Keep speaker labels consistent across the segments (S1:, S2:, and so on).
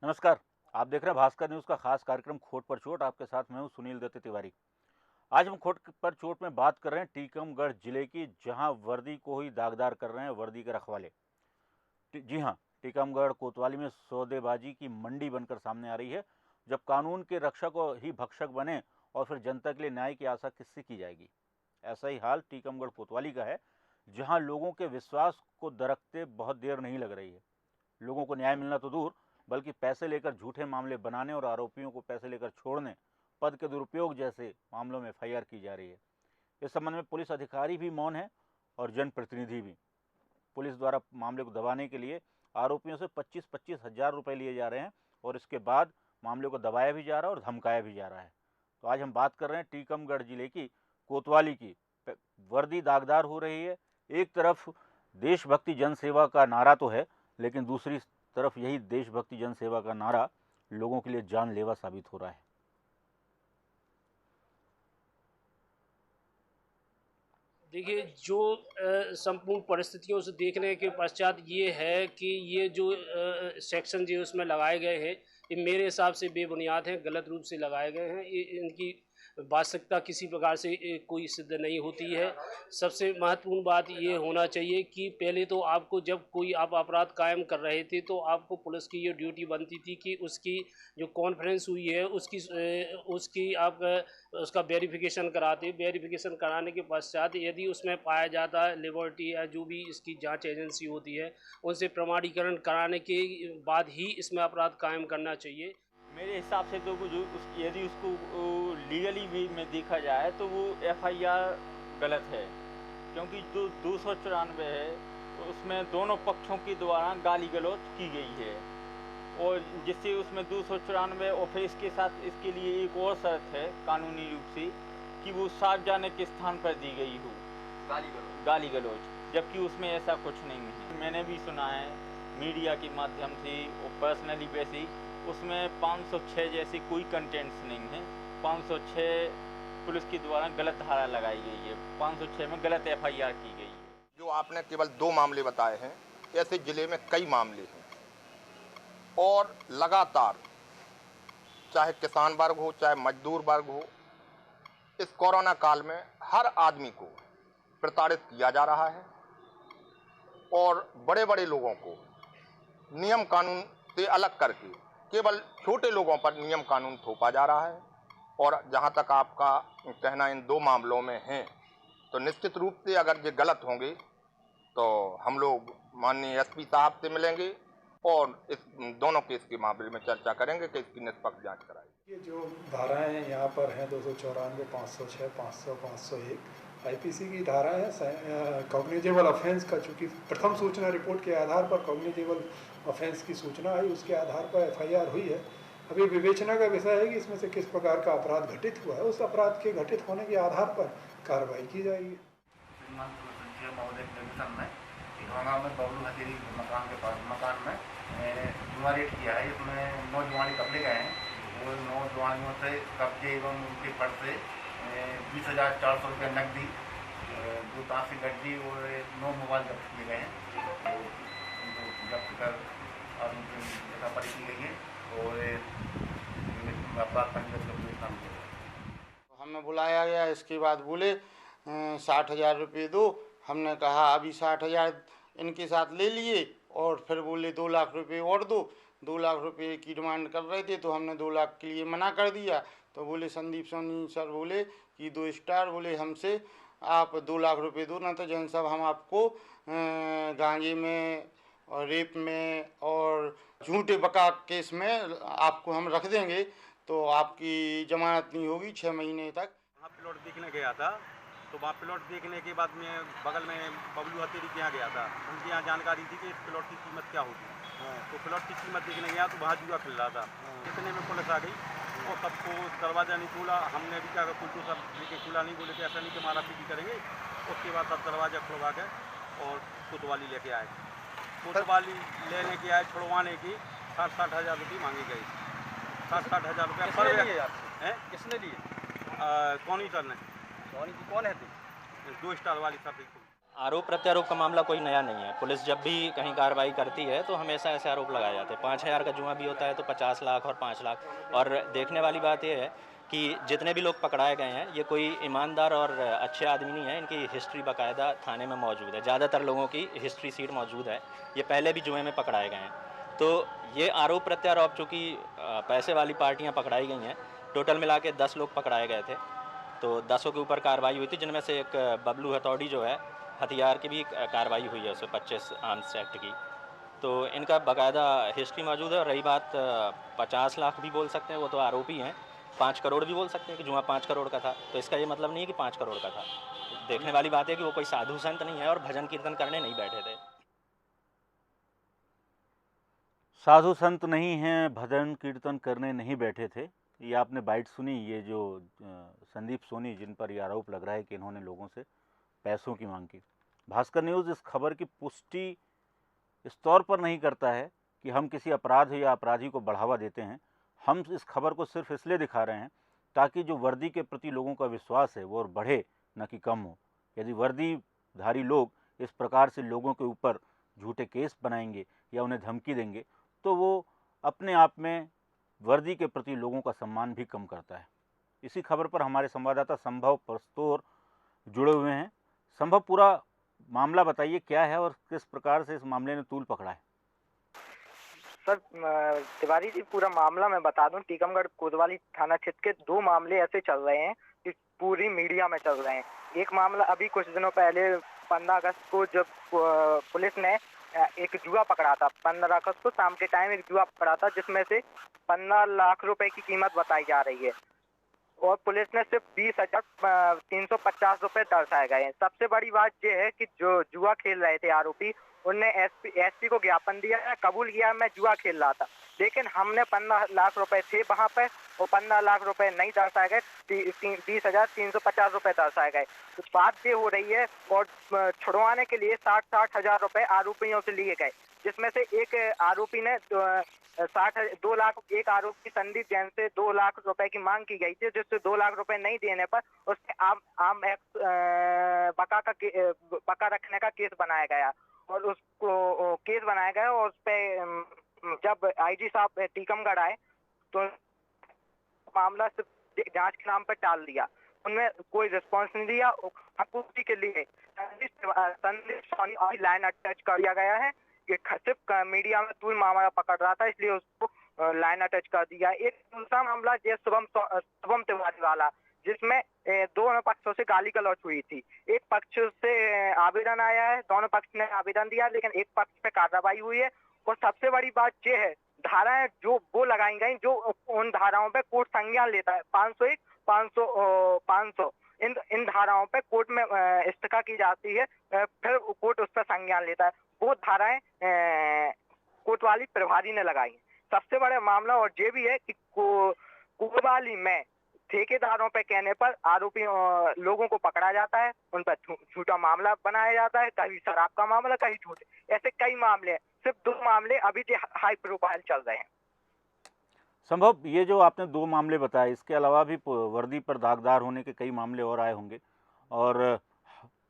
S1: नमस्कार। आप देख रहे हैं भास्कर न्यूज़ का खास कार्यक्रम खोट पर चोट। आपके साथ मैं हूं सुनील दत्त तिवारी। आज हम खोट पर चोट में बात कर रहे हैं टीकमगढ़ जिले की, जहां वर्दी को ही दागदार कर रहे हैं वर्दी के रखवाले। जी हां, टीकमगढ़ कोतवाली में सौदेबाजी की मंडी बनकर सामने आ रही है। जब कानून के रक्षक ही भक्षक बने और फिर जनता के लिए न्याय की आशा किससे की जाएगी। ऐसा ही हाल टीकमगढ़ कोतवाली का है, जहां लोगों के विश्वास को दरकते बहुत देर नहीं लग रही है। लोगों को न्याय मिलना तो दूर, बल्कि पैसे लेकर झूठे मामले बनाने और आरोपियों को पैसे लेकर छोड़ने, पद के दुरुपयोग जैसे मामलों में एफआईआर की जा रही है। इस संबंध में पुलिस अधिकारी भी मौन है और जनप्रतिनिधि भी। पुलिस द्वारा मामले को दबाने के लिए आरोपियों से 25-25 हजार रुपये लिए जा रहे हैं और इसके बाद मामले को दबाया भी जा रहा है और धमकाया भी जा रहा है। तो आज हम बात कर रहे हैं टीकमगढ़ जिले की कोतवाली की। वर्दी दागदार हो रही है। एक तरफ देशभक्ति जनसेवा का नारा तो है, लेकिन दूसरी तरफ यही देशभक्ति जनसेवा का नारा लोगों के लिए जानलेवा साबित हो रहा है।
S2: देखिए, जो संपूर्ण परिस्थितियों से देखने के पश्चात ये है कि ये जो सेक्शन जो उसमें लगाए गए हैं, ये मेरे हिसाब से बेबुनियाद हैं, गलत रूप से लगाए गए हैं। ये इनकी वास्तविकता किसी प्रकार से कोई सिद्ध नहीं होती है। सबसे महत्वपूर्ण बात ये होना चाहिए कि पहले तो आपको, जब कोई आप अपराध कायम कर रहे थे, तो आपको पुलिस की ये ड्यूटी बनती थी कि उसकी जो कॉन्फ्रेंस हुई है उसकी आप उसका वेरिफिकेशन कराते। वेरिफिकेशन कराने के पश्चात यदि उसमें पाया जाता है लिबर्टी या जो भी इसकी जांच एजेंसी होती है, उनसे प्रमाणीकरण कराने के बाद ही इसमें अपराध कायम करना चाहिए।
S3: मेरे हिसाब से तो यदि उसको लीगली वे में देखा जाए तो वो एफआईआर गलत है, क्योंकि जो 294 है उसमें दोनों पक्षों के द्वारा गाली गलौज की गई है, और जिससे उसमें 294 और फिर इसके साथ इसके लिए एक और शर्त है कानूनी रूप से कि वो सार्वजनिक स्थान पर दी गई हो गाली गलौज, जबकि उसमें ऐसा कुछ नहीं है। मैंने भी सुना है मीडिया के माध्यम से और पर्सनली वैसे उसमें 506 जैसे कोई कंटेंट्स नहीं है। 506 पुलिस के द्वारा गलत धारा लगाई गई है, 506 में गलत एफआईआर की गई है।
S4: जो आपने केवल 2 मामले बताए हैं, ऐसे जिले में कई मामले हैं और लगातार चाहे किसान वर्ग हो चाहे मजदूर वर्ग हो, इस कोरोना काल में हर आदमी को प्रताड़ित किया जा रहा है और बड़े बड़े लोगों को नियम कानून से अलग करके केवल छोटे लोगों पर नियम कानून थोपा जा रहा है। और जहां तक आपका कहना इन 2 मामलों में है, तो निश्चित रूप से अगर ये गलत होंगे तो हम लोग माननीय एसपी साहब से मिलेंगे और इस दोनों केस के मामले में चर्चा करेंगे कि इसकी निष्पक्ष जांच कराएगी।
S5: ये जो धाराएं हैं यहाँ पर हैं 294, 506, 500, 501 आईपीसी की धारा है कॉग्निजेबल ऑफेंस का। चूँकि प्रथम सूचना रिपोर्ट के आधार पर कॉग्निजेबल ऑफेंस की सूचना आई, उसके आधार पर एफआईआर हुई है। अभी विवेचना का विषय है कि इसमें से किस प्रकार का अपराध घटित हुआ है। उस अपराध के घटित होने के आधार पर कार्रवाई की जाएगी।
S6: में बबलू हथेरी मकान के पास मकान में जुआ रेट किया है। इसमें 9 जुआनी पकड़े गए हैं। वो 9 जुआनियों से कब्जे एवं उनके पर्स से 20,400 रुपये नकदी, 2 ताशी गड्डी और 9 मोबाइल जब्त किए गए हैं। तो उनको जब्त कर और उनकी जगह की गई है और अपराध पंजीबद्ध का पुलिस नाम किया गया।
S7: हमें बुलाया गया, इसके बाद बोले 60,000 रुपये दो। हमने कहा अभी 60,000 इनके साथ ले लिए और फिर बोले 2 लाख रुपये और दो। 2 लाख रुपये की डिमांड कर रहे थे, तो हमने 2 लाख के लिए मना कर दिया। तो बोले संदीप सोनी सर बोले कि 2 स्टार बोले हमसे आप 2 लाख रुपये दो, ना तो जैन साहब हम आपको गांजे में और रेप में और झूठे बका केस में आपको हम रख देंगे, तो आपकी जमानत नहीं होगी 6 महीने तक।
S8: वहाँ प्लॉट देखने गया था, तो वहाँ प्लॉट देखने के बाद में बगल में बबलू हथेरी के यहाँ गया था। उनके यहाँ जानकारी थी कि इस प्लॉट की कीमत क्या होगी। तो प्लॉट की कीमत देखने गया तो वहाँ जुआ खेल रहा था। इतने में पुलिस आ गई और सबको दरवाज़ा नहीं खोला। हमने भी क्या कुछ तो सब लेके खुला नहीं, बोले कि ऐसा नहीं कि मारा पीटी करेंगे। उसके बाद सब दरवाज़ा खुलवा के और कोतवाली लेके आए। कोतवाली लेने के आए, छुड़वाने की 60 हजार रुपये मांगे गए। 60 हजार रुपये पर व्यक्ति हैं।
S9: किसने लिए?
S8: कौन ही सर ने?
S9: कौन है?
S8: 2 स्टार वाली सर।
S9: आरोप प्रत्यारोप का मामला कोई नया नहीं है। पुलिस जब भी कहीं कार्रवाई करती है तो हमेशा ऐसे आरोप लगाए जाते हैं। 5,000 का जुआ भी होता है तो 50 लाख और 5 लाख। और देखने वाली बात यह है कि जितने भी लोग पकड़ाए गए हैं ये कोई ईमानदार और अच्छे आदमी नहीं है। इनकी हिस्ट्री बाकायदा थाने में मौजूद है। ज़्यादातर लोगों की हिस्ट्री सीट मौजूद है। ये पहले भी जुए में पकड़ाए गए हैं। तो ये आरोप प्रत्यारोप चूँकि पैसे वाली पार्टियाँ पकड़ाई गई हैं, टोटल मिला के 10 लोग पकड़ाए गए थे। तो 10 के ऊपर कार्रवाई हुई थी, जिनमें से एक बबलू हथौड़ी जो है हथियार की भी कार्रवाई हुई है, उसमें 25 आर्म्स एक्ट की। तो इनका बाकायदा हिस्ट्री मौजूद है। और रही बात 50 लाख भी बोल सकते हैं, वो तो आरोपी हैं। 5 करोड़ भी बोल सकते हैं कि जुआ 5 करोड़ का था, तो इसका ये मतलब नहीं है कि 5 करोड़ का था। देखने वाली बात है कि वो कोई साधु संत नहीं है और भजन कीर्तन करने नहीं बैठे थे।
S1: साधु संत नहीं हैं, भजन कीर्तन करने नहीं बैठे थे। ये आपने बाइट सुनी, ये जो संदीप सोनी जिन पर ये आरोप लग रहा है कि इन्होंने लोगों से पैसों की मांग की। भास्कर न्यूज़ इस खबर की पुष्टि इस तौर पर नहीं करता है कि हम किसी अपराध या अपराधी को बढ़ावा देते हैं। हम इस खबर को सिर्फ इसलिए दिखा रहे हैं ताकि जो वर्दी के प्रति लोगों का विश्वास है वो और बढ़े, न कि कम हो। यदि वर्दीधारी लोग इस प्रकार से लोगों के ऊपर झूठे केस बनाएंगे या उन्हें धमकी देंगे तो वो अपने आप में वर्दी के प्रति लोगों का सम्मान भी कम करता है। इसी खबर पर हमारे संवाददाता संभव परस्तोर जुड़े हुए हैं। संभव, पूरा मामला बताइए, क्या है और किस प्रकार से इस मामले ने तूल पकड़ा है?
S10: सर तिवारी जी, पूरा मामला मैं बता दूं, टीकमगढ़ कोतवाली थाना क्षेत्र के 2 मामले ऐसे चल रहे हैं कि पूरी मीडिया में चल रहे हैं। एक मामला अभी कुछ दिनों पहले 15 अगस्त को जब पुलिस ने एक जुआ पकड़ा था। 15 अगस्त को शाम के टाइम एक जुआ पकड़ा था जिसमें से 15 लाख रुपए की कीमत बताई जा रही है और पुलिस ने सिर्फ 20,350 रुपए दर्शाए गए हैं। सबसे बड़ी बात यह है कि जो जुआ खेल रहे थे आरोपी, उनने एसपी को ज्ञापन दिया है, कबूल किया मैं जुआ खेल रहा था, लेकिन हमने 15 लाख रुपए थे वहां पे और 15 लाख रुपए नहीं दर्शाए गए, 20,350 रुपए दर्शाए गए। तो बात ये हो रही है और छुड़वाने के लिए 60 हजार रुपए आरोपियों से लिए गए, जिसमें से एक आरोपी ने 2 लाख, एक आरोपी संदीप जैन से 2 लाख रुपए की मांग की गई थी, जिससे 2 लाख रुपए नहीं देने पर उससे आम बका रखने का केस बनाया गया और उसको केस बनाया गया और उस पे जब आईजी साहब टीकमगढ़ आए तो मामला सिर्फ जांच के नाम पर टाल दिया। उनमें कोई रिस्पॉन्स नहीं दिया। पूर्ति के लिए संदीप सोनी और लाइन अटैच कर दिया गया है। ये सिर्फ मीडिया में तूल मामला पकड़ रहा था, इसलिए उसको लाइन अटैच कर दिया। एक दूसरा मामला जो शुभम तिवारी वाला, जिसमें दोनों पक्षों से गाली गलौज हुई थी। एक पक्ष से आवेदन आया है, दोनों पक्ष ने आवेदन दिया, लेकिन एक पक्ष पे कार्रवाई हुई है। और सबसे बड़ी बात यह है, धाराएं जो वो लगाई गई, जो उन धाराओं पे कोर्ट संज्ञान लेता है, 501, 500 इन धाराओं पे कोर्ट में इस्तिका की जाती है, फिर कोर्ट उस पर संज्ञान लेता है। वो धाराएं कोतवाली प्रभारी ने लगाई। सबसे बड़ा मामला और ये भी है कि कोतवाली में ठेकेदारों पे कहने पर आरोपी लोगों को पकड़ा जाता है, उन पर झूठा मामला बनाया जाता है, कभी शराब का मामला, कहीं झूठे, ऐसे कई मामले हैं। सिर्फ 2 मामले अभी जो हाई प्रोफाइल चल रहे हैं।
S1: संभव, ये जो आपने 2 मामले बताए, इसके अलावा भी वर्दी पर दागदार होने के कई मामले और आए होंगे। और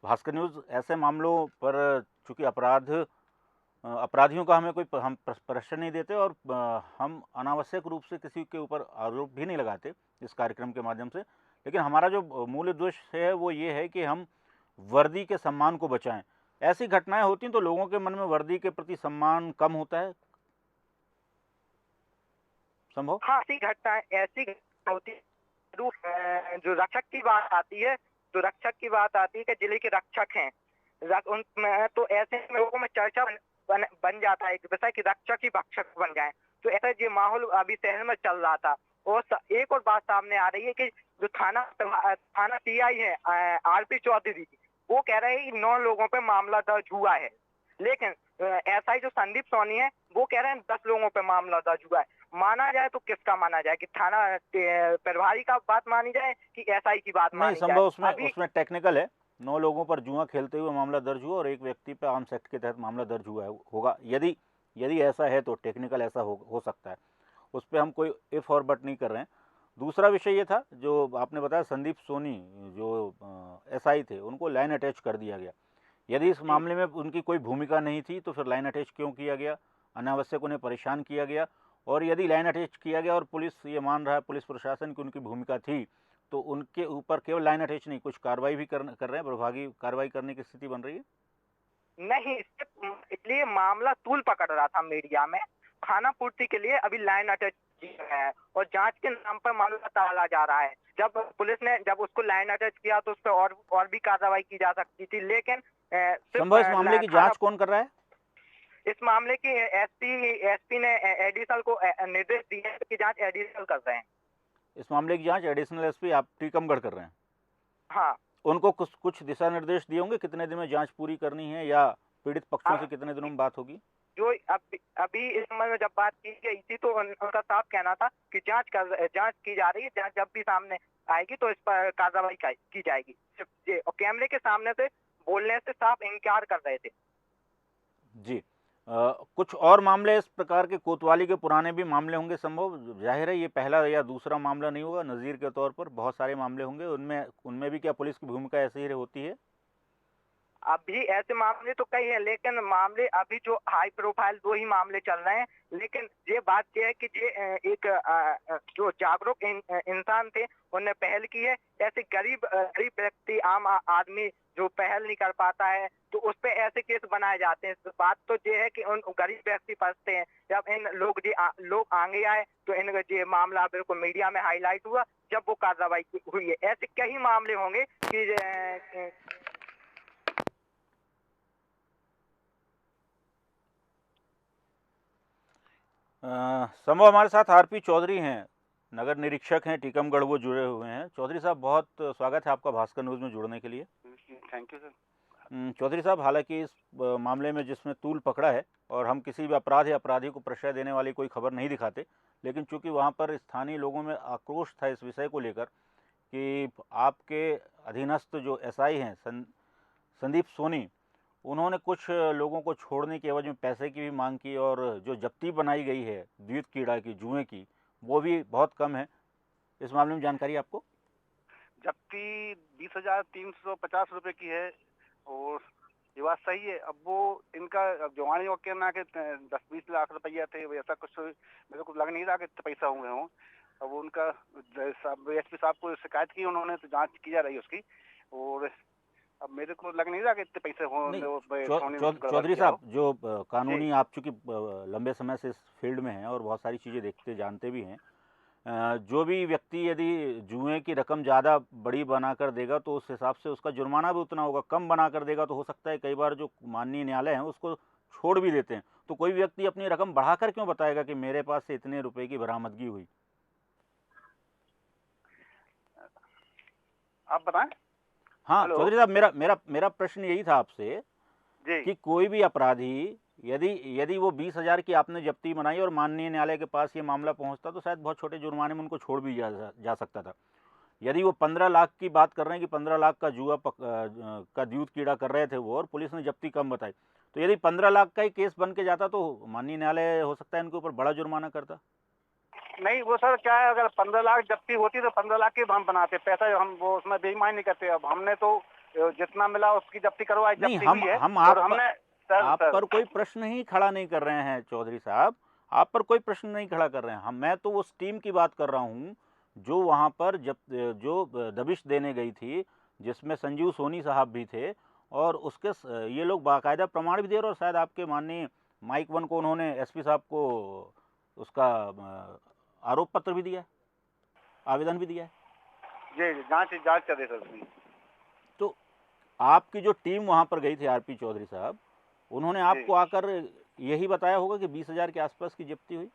S1: भास्कर न्यूज़ ऐसे मामलों पर चूँकि अपराधियों का हम प्रश्न नहीं देते और हम अनावश्यक रूप से किसी के ऊपर आरोप भी नहीं लगाते इस कार्यक्रम के माध्यम से, लेकिन हमारा जो मूल उद्देश्य है वो ये है कि हम वर्दी के सम्मान को बचाएं। ऐसी घटनाएं होती हैं तो लोगों के मन में वर्दी के प्रति सम्मान कम होता है। संभव,
S10: हाँ, ऐसी घटनाएं होती है। जो रक्षक की बात आती है, तो रक्षक की बात आती है कि जिले के रक्षक हैं, उनमें तो ऐसे लोगों में चर्चा बन जाता है विषय कि रक्षक ही भक्षक बन जाए। तो ऐसा ये माहौल अभी शहर में चल रहा था। और एक और बात सामने आ रही है कि जो थाना सीआई है आरपी चौधरी, वो कह रहे हैं कि 9 लोगों पे मामला दर्ज हुआ है, लेकिन एसआई जो संदीप सोनी है वो कह रहे हैं 10 लोगों पे मामला दर्ज हुआ है। माना जाए तो किसका माना जाए, कि थाना प्रभारी का बात मानी जाए कि एसआई की बात मानी जाए?
S1: संभव, उसमें टेक्निकल है। 9 लोगों पर जुआ खेलते हुए मामला दर्ज हुआ और एक व्यक्ति पे आर्म्स एक्ट के तहत मामला दर्ज हुआ होगा। यदि ऐसा है तो टेक्निकल ऐसा हो सकता है, उस पर हम कोई इफ और बट नहीं कर रहे हैं। दूसरा विषय ये था जो आपने बताया, संदीप सोनी जो एसआई थे, उनको लाइन अटैच कर दिया गया। यदि इस मामले में उनकी कोई भूमिका नहीं थी तो फिर लाइन अटैच क्यों किया गया, अनावश्यक उन्हें परेशान किया गया? और यदि लाइन अटैच किया गया और पुलिस ये मान रहा है, पुलिस प्रशासन की उनकी भूमिका थी, तो उनके ऊपर केवल लाइन अटैच नहीं, कुछ कार्रवाई भी कर रहे हैं, प्रभावी कार्रवाई करने की स्थिति बन रही है?
S10: नहीं, इसलिए मामला तूल पकड़ रहा था मीडिया में। खाना पूर्ति के लिए अभी लाइन अटैच किया गया है और जांच के नाम पर मामला टाला जा रहा है। जब पुलिस ने जब उसको लाइन अटैच किया तो उस पर और भी कार्रवाई की जा सकती थी, लेकिन
S1: संभव इस मामले की जांच कौन कर रहा है?
S10: इस मामले की एसपी ने एडिशनल को निर्देश दिए कि जांच एडिशनल कर रहे हैं।
S1: इस मामले की जांच एडिशनल एसपी आप टीकमगढ़ कर रहे हैं?
S10: हाँ।
S1: उनको कुछ दिशा निर्देश दिए होंगे कितने दिन में जांच पूरी करनी है, या पीड़ित पक्षों से कितने दिनों में बात होगी?
S10: जो अभी इस संबंध में जब बात की गई थी तो उनका साफ कहना था कि जांच की जा रही है, जांच जब भी सामने आएगी तो इस पर कार्रवाई की जाएगी। और कैमरे के सामने से बोलने से साफ इनकार कर रहे थे।
S1: जी। कुछ और मामले इस प्रकार के कोतवाली के पुराने भी मामले होंगे संभव? जाहिर है ये पहला या दूसरा मामला नहीं होगा, नज़ीर के तौर पर बहुत सारे मामले होंगे, उनमें भी क्या पुलिस की भूमिका ऐसे ही होती है?
S10: अभी ऐसे मामले तो कई हैं, लेकिन मामले अभी जो हाई प्रोफाइल 2 ही मामले चल रहे हैं। लेकिन ये बात ये है कि ये एक जो जागरूक इंसान थे उन्होंने पहल की है। ऐसे गरीब व्यक्ति, आम आदमी जो पहल नहीं कर पाता है तो उस पे ऐसे केस बनाए जाते हैं। बात तो ये है कि उन गरीब व्यक्ति फंसते हैं। जब इन लोग आगे आए तो इनका ये मामला बिल्कुल मीडिया में हाईलाइट हुआ, जब वो कार्रवाई हुई है। ऐसे कई मामले होंगे कि
S1: संभव हमारे साथ आरपी चौधरी हैं, नगर निरीक्षक हैं टीकमगढ़, वो जुड़े हुए हैं। चौधरी साहब, बहुत स्वागत है आपका भास्कर न्यूज़ में जुड़ने के लिए।
S11: Thank you sir.
S1: चौधरी साहब, हालांकि इस मामले में जिसमें तूल पकड़ा है, और हम किसी भी अपराध या अपराधी को प्रश्रय देने वाली कोई खबर नहीं दिखाते, लेकिन चूंकि वहां पर स्थानीय लोगों में आक्रोश था इस विषय को लेकर कि आपके अधीनस्थ जो एसआई हैं संदीप सोनी, उन्होंने कुछ लोगों को छोड़ने की एवज में पैसे की भी मांग की, और जो जब्ती बनाई गई है द्वित कीड़ा की, जुए की, वो भी बहुत कम है। इस मामले में जानकारी आपको?
S11: जब्ती 20,350 रुपये की है और ये बात सही है। अब वो इनका जवानी और कहना कि 10-20 लाख रुपया थे, ऐसा कुछ मेरे को लग नहीं रहा कि पैसा हुए हों। अब उनका एसपी साहब को शिकायत की उन्होंने, तो जांच की जा रही है उसकी, और अब मेरे को लग नहीं रहा कि इतने पैसे हों।
S1: चौधरी साहब, जो कानूनी, आप चूंकि लंबे समय से इस फील्ड में हैं और बहुत सारी चीज़ें देखते जानते भी हैं, जो भी व्यक्ति यदि जुए की रकम ज़्यादा बड़ी बनाकर देगा तो उस हिसाब से उसका जुर्माना भी उतना होगा। कम बनाकर देगा तो हो सकता है कई बार जो माननीय न्यायालय हैं उसको छोड़ भी देते हैं। तो कोई व्यक्ति अपनी रकम बढ़ाकर क्यों बताएगा कि मेरे पास से इतने रुपए की बरामदगी हुई?
S11: आप बताएं।
S1: हाँ चौधरी साहब, मेरा प्रश्न यही था आपसे कि कोई भी अपराधी यदि वो 20,000 की आपने जब्ती बनाई और माननीय न्यायालय के पास ये मामला पहुंचता तो शायद बहुत छोटे जुर्माने में उनको छोड़ भी जा सकता था। यदि वो 15 लाख की बात कर रहे हैं कि 15 लाख का जुआ का द्यूत कीड़ा कर रहे थे वो, और पुलिस ने जब्ती कम बताई, तो यदि 15 लाख का ही केस बन के जाता तो माननीय न्यायालय हो सकता है इनके ऊपर बड़ा जुर्माना करता।
S11: नहीं, वो सर क्या है, अगर 15 लाख जब्ती होती तो 15 लाख की हम बनाते, पैसा हम वो उसमें बेईमानी नहीं करते। अब हमने तो जितना मिला उसकी जब्ती करवाई, जब्ती हुई है।
S1: हम आप पर कोई प्रश्न ही खड़ा नहीं कर रहे हैं चौधरी साहब, आप पर कोई प्रश्न नहीं खड़ा कर रहे हैं। मैं तो उस टीम की बात कर रहा हूँ जो वहाँ पर जो दबिश देने गई थी, जिसमें संजीव सोनी साहब भी थे, और उसके ये लोग बाकायदा प्रमाण भी दे रहे, और शायद आपके माननीय माइक 1 को उन्होंने एसपी साहब को उसका आरोप पत्र भी दिया है, आवेदन भी दिया है।
S11: जी, जांच कर रहे थे उसमें।
S1: तो आपकी जो टीम वहाँ पर गई थी, आरपी चौधरी साहब, उन्होंने आपको आकर यही बताया होगा कि 20,000 के आसपास की जब्ती हुई?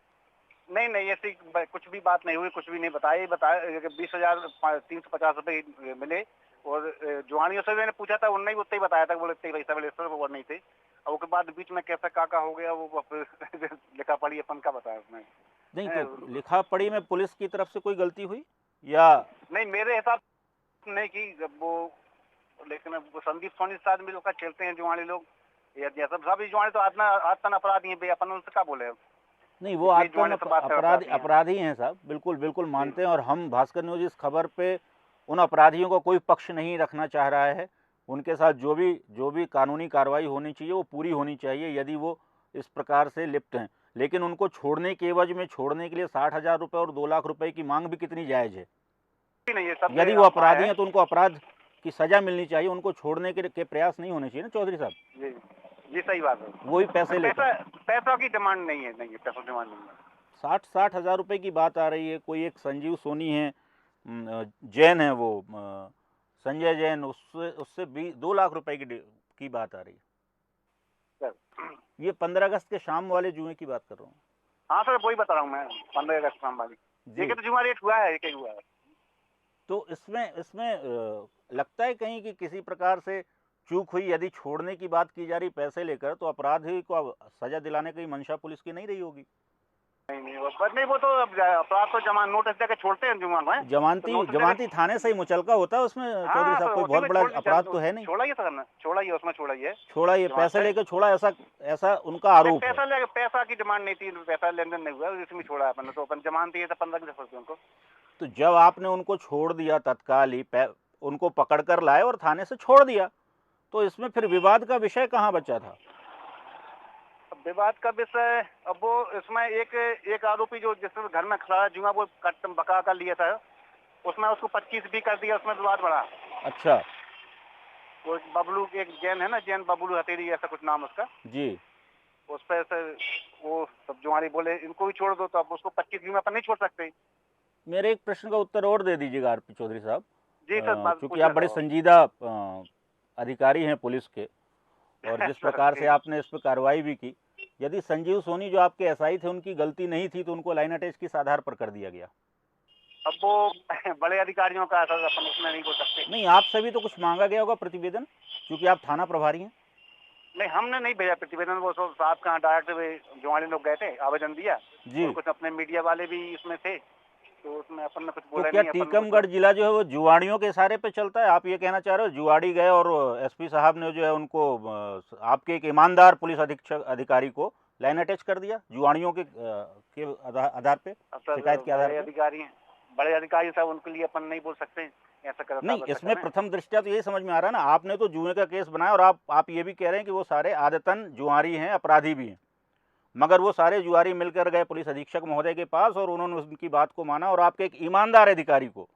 S11: नहीं, ऐसी कुछ भी बात नहीं हुई, कुछ भी नहीं बताया। 20,350 रुपये मिले, और जुआनियों से मैंने पूछा था, उन्होंने भी उतना ही बताया था, बोले इतने पैसा मिले सर, वो नहीं थे। और उसके बाद बीच में कैसा काका हो गया, वो लिखा पढ़ी अपन का बताया उसने।
S1: नहीं, तो लिखा पढ़ी में पुलिस की तरफ से कोई गलती हुई या
S11: नहीं? मेरे हिसाब नहीं की वो, लेकिन वो संदीप सोनी साथ में लोग खेलते हैं जुआनी लोग, या सब जुआनी तो आतन अपराधी हैं, अपन उनसे क्या बोले।
S1: नहीं, वो आतन अपराधी हैं साहब, बिल्कुल मानते हैं, और हम भास्कर न्यूज़ इस खबर पे उन अपराधियों का कोई पक्ष नहीं रखना चाह रहा है। उनके साथ जो भी कानूनी कार्रवाई होनी चाहिए वो पूरी होनी चाहिए यदि वो इस प्रकार से लिप्त हैं। लेकिन उनको छोड़ने के एवज में छोड़ने के लिए 60,000 रुपये और 2 लाख रुपए की मांग भी कितनी जायज़ है?
S11: नहीं, ये सब
S1: यदि वो अपराधी हैं तो उनको अपराध की सजा मिलनी चाहिए, उनको छोड़ने के प्रयास नहीं होने चाहिए ना चौधरी साहब।
S11: जी जी, सही बात है।
S1: वही पैसे लेकर
S11: पैसों की डिमांड नहीं है, पैसों की डिमांड नहीं है।
S1: 60 हज़ार रुपये की बात आ रही है। कोई एक संजीव सोनी है, जैन है वो, संजय जैन, उससे भी 2 लाख रुपए की बात आ रही है। ये 15 अगस्त के शाम वाले जुए की बात कर रहा हूँ।
S11: हाँ सर, वही बता रहा हूँ मैं, 15 अगस्त शाम वाली। देखिए तो जुआ रेट हुआ है, एक ही हुआ है।
S1: तो इसमें लगता है कहीं कि किसी प्रकार से चूक हुई। यदि छोड़ने की बात की जा रही पैसे लेकर, तो अपराधी को अब सजा दिलाने की मंशा पुलिस की नहीं रही होगी।
S11: नहीं, वो तो अपराध तो जमान नोटिस देकर छोड़ते हैं जुआ में।
S1: जमानती थाने से ही मुचलका होता है उसमें चौधरी साहब। कोई बहुत बड़ा अपराध तो है नहीं।
S11: छोड़ा ही सर, छोड़ा ही उसमें,
S1: छोड़ा ये पैसे लेकर छोड़ा, ऐसा उनका आरोप है।
S11: पैसा की डिमांड नहीं थी, पैसा लेन देन नहीं हुआ, इसमें छोड़ा अपन तो। अपन जमानती है तो 15 दिन उनको।
S1: तो जब आपने उनको छोड़ दिया तत्काल ही, उनको पकड़ कर लाए और थाने से छोड़ दिया, तो इसमें फिर विवाद का विषय कहाँ बचा था?
S11: विवाद का विषय, अब वो इसमें एक आरोपी जो जिसने घर में खड़ा जुआ वो बका कर लिया था, उसमें उसको 25 भी कर दिया, उसमें विवाद बढ़ा।
S1: अच्छा।
S11: वो बबलू, एक जैन है ना, जैन बबलू हथेरी ऐसा कुछ नाम उसका
S1: जी।
S11: उस पर से वो सब जुआरी बोले इनको भी छोड़ दो, तो अब उसको 25 भी में अपन नहीं छोड़ सकते।
S1: मेरे एक प्रश्न का उत्तर और दे दीजिएगा आरपी चौधरी साहब।
S11: जी सर।
S1: क्योंकि आप बड़े संजीदा अधिकारी हैं पुलिस के, और जिस प्रकार से आपने इस पर कार्रवाई भी की, यदि संजीव सोनी जो आपके एसआई थे उनकी गलती नहीं थी, तो उनको लाइन अटैच किस आधार पर कर दिया गया?
S11: अब वो बड़े अधिकारियों का था, अपन उसमें नहीं बोल सकते।
S1: नहीं, आपसे भी तो कुछ मांगा गया होगा प्रतिवेदन, क्योंकि आप थाना प्रभारी हैं।
S11: नहीं, हमने नहीं भेजा प्रतिवेदन, वो साहब कहाँ डायरेक्ट जुआरी लोग गए थे, आवेदन दिया जी। और कुछ अपने मीडिया वाले भी इसमें थे, तो उसमें अपन ने कुछ बोला
S1: नहीं। तो क्या टीकमगढ़ जिला जो है वो जुआड़ियों के इशारे पे चलता है? आप ये कहना चाह रहे हो जुआड़ी गए और एसपी साहब ने जो है उनको, आपके एक ईमानदार पुलिस अधिकारी को लाइन अटैच कर दिया जुआड़ियों के आधार पे, शिकायत के आधार पे?
S11: बड़े अधिकारी साहब, उनके लिए अपन नहीं बोल सकते ऐसा कर।
S1: नहीं, इसमें प्रथम दृष्टया तो यही समझ में आ रहा है ना, आपने तो जुए का केस बनाया और आप ये भी कह रहे हैं कि वो सारे आदतन जुआरी हैं, अपराधी भी हैं, मगर वो सारे जुआरी मिलकर गए पुलिस अधीक्षक महोदय के पास और उन्होंने उनकी बात को माना, और आपके एक ईमानदार अधिकारी को,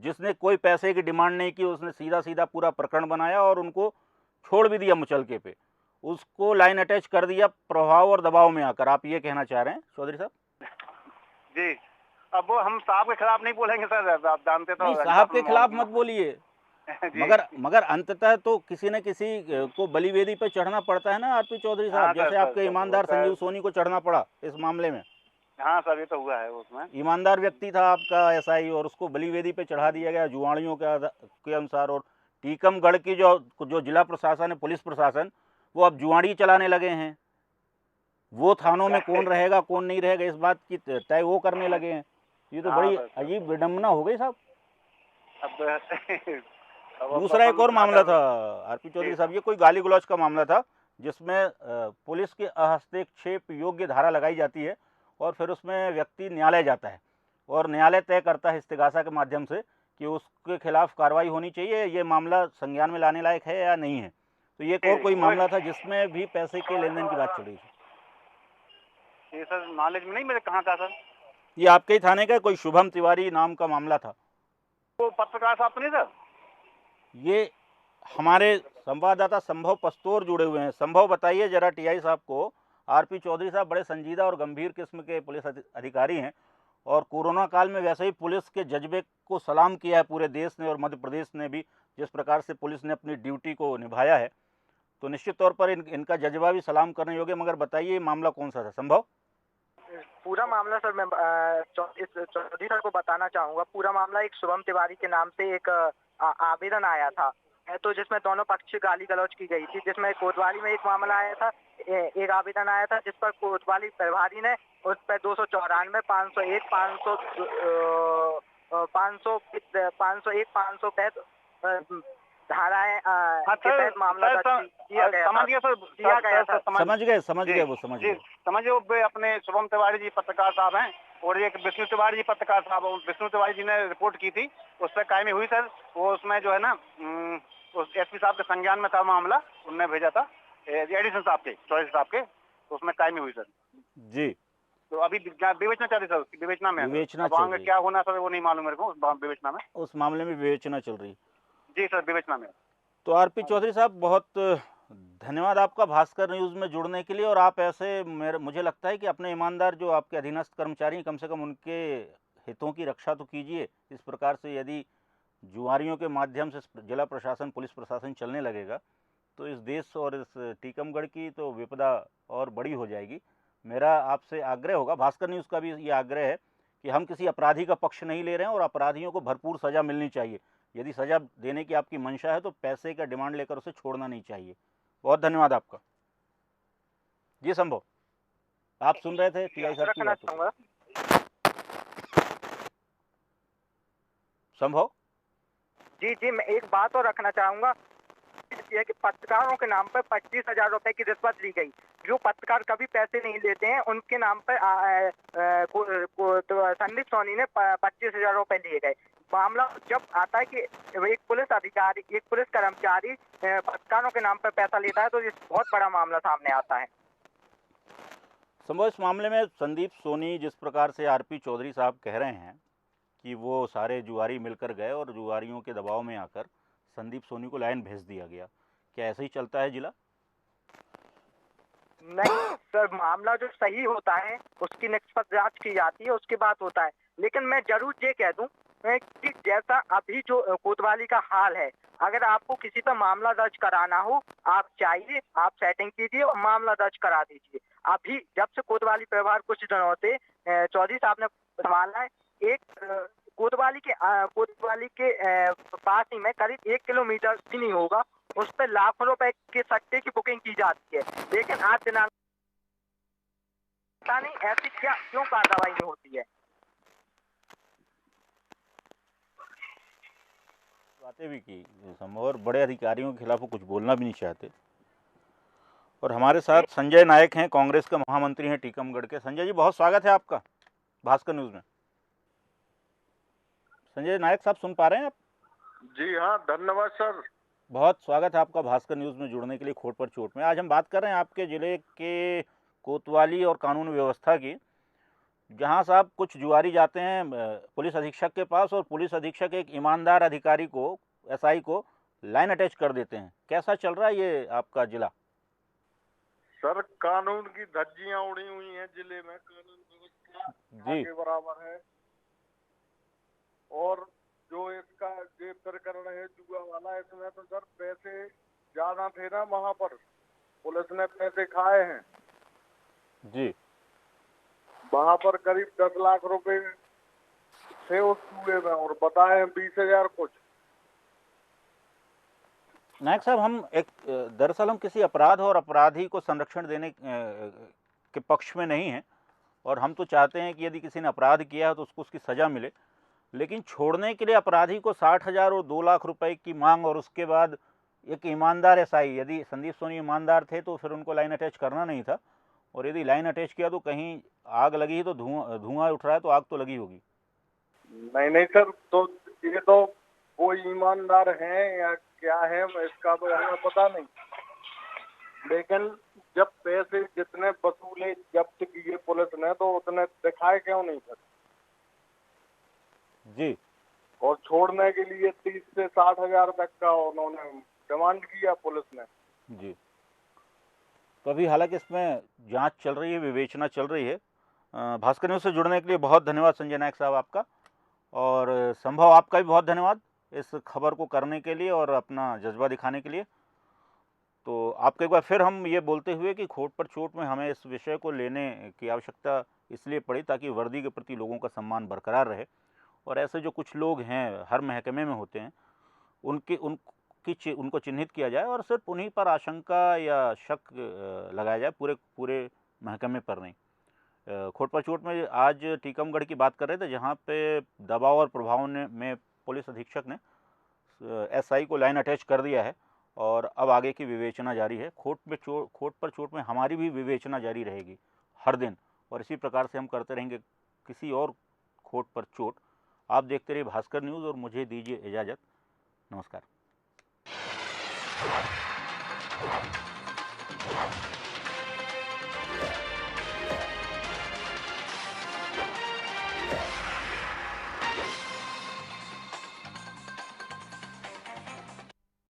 S1: जिसने कोई पैसे की डिमांड नहीं की, उसने सीधा सीधा पूरा प्रकरण बनाया और उनको छोड़ भी दिया मुचलके पे, उसको लाइन अटैच कर दिया प्रभाव और दबाव में आकर। आप ये कहना चाह रहे हैं चौधरी साहब?
S11: जी। अब वो हम साहब के खिलाफ नहीं बोलेंगे सर, आप जानते तो।
S1: नहीं, साहब के खिलाफ मत बोलिए, मगर अंततः तो किसी न किसी को बलिवेदी पे चढ़ना पड़ता है ना आरपी चौधरी साहब। जैसे आपके ईमानदार संजीव सोनी को चढ़ना पड़ा इस मामले में।
S11: हाँ सर, ये तो हुआ है उसमें।
S1: ईमानदार व्यक्ति था आपका एसआई, और उसको बलिवेदी पे चढ़ा दिया गया जुआड़ियों के अनुसार। और टीकमगढ़ की जो जिला प्रशासन है, पुलिस प्रशासन, वो अब जुआड़ी चलाने लगे हैं। वो थानों में कौन रहेगा कौन नहीं रहेगा इस बात की तय वो करने लगे हैं। ये तो बड़ी अजीब विडम्बना हो गई साहब। दूसरा एक और मामला था आरपी चौधरी साहब, ये कोई गाली गलौज का मामला था, जिसमें पुलिस के हस्तक्षेप योग्य धारा लगाई जाती है और फिर उसमें व्यक्ति न्यायालय जाता है और न्यायालय तय करता है इस्तिगासा के माध्यम से कि उसके खिलाफ कार्रवाई होनी चाहिए, ये मामला संज्ञान में लाने लायक है या नहीं है। तो ये और कोई मामला था जिसमें भी पैसे के लेन देन की बात चल रही थी।
S11: ये सर नॉलेज में नहीं मेरे, कहाँ था सर?
S1: ये आपके ही थाने का कोई शुभम तिवारी नाम का मामला था।
S11: वो पत्रकार साहब तो नहीं सर?
S1: ये हमारे संवाददाता संभव पस्तोर जुड़े हुए हैं। संभव, बताइए जरा टीआई साहब को, आरपी चौधरी साहब बड़े संजीदा और गंभीर किस्म के पुलिस अधिकारी हैं और कोरोना काल में वैसे ही पुलिस के जज्बे को सलाम किया है पूरे देश ने और मध्य प्रदेश ने भी। जिस प्रकार से पुलिस ने अपनी ड्यूटी को निभाया है, तो निश्चित तौर पर इनका जज्बा भी सलाम करने योग्य। मगर बताइए मामला कौन सा था संभव?
S10: पूरा मामला सर मैं इस चौधरी सर को बताना चाहूँगा। पूरा मामला एक शुभम तिवारी के नाम से एक आवेदन आया था, तो जिसमें दोनों पक्ष गाली गलौज की गई थी। जिसमें कोतवाली में एक मामला आया था, एक आवेदन आया था जिस पर कोतवाली प्रभारी ने उस पर 294, 501, 501, 505 धाराएं मामला किया गया।
S1: समझ गए वो
S11: समझिए। अपने शुभम तिवारी जी पत्रकार साहब हैं और एक विष्णु तिवारी जी पत्रकार साहब। विष्णु तिवारी जी ने रिपोर्ट की थी, उस पर कायमी हुई सर। वो उसमें जो है ना उस एसपी साहब के संज्ञान में था मामला, उनने भेजा था एडिशन साहब के, चौधरी साहब के, तो उसमें टाइम ही हुई सर
S1: जी।
S11: तो अभी विवेचना चल रही सर, उसकी विवेचना में है।
S1: विवेचना
S11: अब
S1: चल
S11: आगे
S1: रही
S11: क्या होना सर वो नहीं मालूम मेरे को, उस विवेचना में।
S1: उस मामले में विवेचना चल रही।
S11: जी सर, विवेचना में।
S1: तो आरपी चौधरी साहब, बहुत धन्यवाद आपका भास्कर न्यूज़ में जुड़ने के लिए। और आप ऐसे मुझे लगता है कि अपने ईमानदार जो आपके अधीनस्थ कर्मचारी हैं, कम से कम उनके हितों की रक्षा तो कीजिए। इस प्रकार से यदि जुआरियों के माध्यम से जिला प्रशासन, पुलिस प्रशासन चलने लगेगा तो इस देश और इस टीकमगढ़ की तो विपदा और बड़ी हो जाएगी। मेरा आपसे आग्रह होगा, भास्कर न्यूज़ का भी ये आग्रह है कि हम किसी अपराधी का पक्ष नहीं ले रहे हैं और अपराधियों को भरपूर सज़ा मिलनी चाहिए। यदि सज़ा देने की आपकी मंशा है तो पैसे का डिमांड लेकर उसे छोड़ना नहीं चाहिए। बहुत धन्यवाद आपका। जी संभव, आप सुन रहे थे टीआई साहब की बात। संभव
S10: जी, मैं एक बात और रखना चाहूंगा, ये है कि पत्रकारों के नाम पर 25,000 रुपए की रिश्वत ली गई। जो पत्रकार कभी पैसे नहीं लेते हैं उनके नाम पर तो संदीप सोनी ने 25,000 रुपए लिए गए। मामला जब आता है कि एक पुलिस अधिकारी, एक पुलिस कर्मचारी पत्रकारों के नाम पर पैसा लेता है तो ये बहुत बड़ा मामला सामने आता है।
S1: संभव, इस मामले में संदीप सोनी, जिस प्रकार से आरपी चौधरी साहब कह रहे हैं कि वो सारे जुआरी मिलकर गए और जुआरियों के दबाव में आकर संदीप सोनी को लाइन भेज दिया गया, क्या ऐसे ही चलता है जिला?
S10: नहीं सर, मामला जो सही होता है उसकी निष्पक्ष जांच की जाती है, उसके बाद होता है। लेकिन मैं जरूर ये कह दूं कि जैसा अभी जो कोतवाली का हाल है, अगर आपको किसी पर मामला दर्ज कराना हो, आप चाहिए, आप सेटिंग कीजिए और मामला दर्ज करा दीजिए। अभी जब से कोतवाली व्यवहार कुछ दिनों से चौधरी साहब ने संभाला है, एक कोतवाली के पास ही में करीब 1 किलोमीटर भी नहीं होगा, उस पर लाखों रुपए के सट्टे की बुकिंग की जाती है। लेकिन आज दिनांक पता नहीं ऐसी क्यों कार्रवाई नहीं होती है।
S1: बातें भी की संभव, और बड़े अधिकारियों के खिलाफ वो कुछ बोलना भी नहीं चाहते। और हमारे साथ संजय नायक हैं, कांग्रेस के महामंत्री हैं टीकमगढ़ के। संजय जी, बहुत स्वागत है आपका भास्कर न्यूज़ में। संजय नायक साहब, सुन पा रहे हैं आप?
S12: जी हाँ, धन्यवाद सर।
S1: बहुत स्वागत है आपका भास्कर न्यूज़ में जुड़ने के लिए खोट पर चोट में। आज हम बात कर रहे हैं आपके ज़िले के कोतवाली और कानून व्यवस्था की, जहां साहब कुछ जुआरी जाते हैं पुलिस अधीक्षक के पास और पुलिस अधीक्षक एक ईमानदार अधिकारी को, एसआई को लाइन अटैच कर देते हैं। कैसा चल रहा है ये आपका जिला?
S12: सर, कानून की धज्जियां उड़ी हुई हैं जिले में, कानून व्यवस्था आगे बराबर है। और जो इसका जो प्रकरण है जुआ वाला, इसमें तो सर पैसे ज्यादा थे ना, वहां पर पुलिस ने पैसे खाए हैं
S1: जी।
S12: वहां पर करीब 10 लाख रुपए थे उस जुए में और बताए 20,000 कुछ।
S1: नायक साहब, दरअसल हम किसी अपराध और अपराधी को संरक्षण देने के पक्ष में नहीं हैं, और हम तो चाहते हैं कि यदि किसी ने अपराध किया है तो उसको उसकी सज़ा मिले। लेकिन छोड़ने के लिए अपराधी को 60,000 और 2 लाख रुपए की मांग, और उसके बाद एक ईमानदार एसआई, यदि संदीप सोनी ईमानदार थे तो फिर उनको लाइन अटैच करना नहीं था, और यदि लाइन अटैच किया तो कहीं आग लगी तो धुआं उठ रहा है तो आग तो लगी होगी।
S12: नहीं सर, तो ये तो वो ईमानदार हैं या क्या है इसका तो हमें पता नहीं, लेकिन जब पैसे जितने वसूले जब्त किए पुलिस ने तो उतने दिखाए क्यों नहीं सर
S1: जी।
S12: और छोड़ने के लिए 30 से 60,000 तक का उन्होंने डिमांड किया पुलिस ने
S1: जी। तो अभी हालांकि इसमें जांच चल रही है, विवेचना चल रही है। भास्कर न्यूज़ से जुड़ने के लिए बहुत धन्यवाद संजय नायक साहब आपका, और संभव आपका भी बहुत धन्यवाद इस खबर को करने के लिए और अपना जज्बा दिखाने के लिए। तो आपको एक बार फिर हम ये बोलते हुए कि खोट पर चोट में हमें इस विषय को लेने की आवश्यकता इसलिए पड़ी ताकि वर्दी के प्रति लोगों का सम्मान बरकरार रहे, और ऐसे जो कुछ लोग हैं हर महकमे में होते हैं उनको चिन्हित किया जाए और सिर्फ उन्हीं पर आशंका या शक लगाया जाए, पूरे महकमे पर नहीं। खोट पर चोट में आज टीकमगढ़ की बात कर रहे थे, जहाँ पे दबाव और प्रभाव में पुलिस अधीक्षक ने एसआई को लाइन अटैच कर दिया है, और अब आगे की विवेचना जारी है। खोट पर चोट में हमारी भी विवेचना जारी रहेगी हर दिन, और इसी प्रकार से हम करते रहेंगे किसी और खोट पर चोट। आप देखते रहिए भास्कर न्यूज़ और मुझे दीजिए इजाज़त। नमस्कार। है।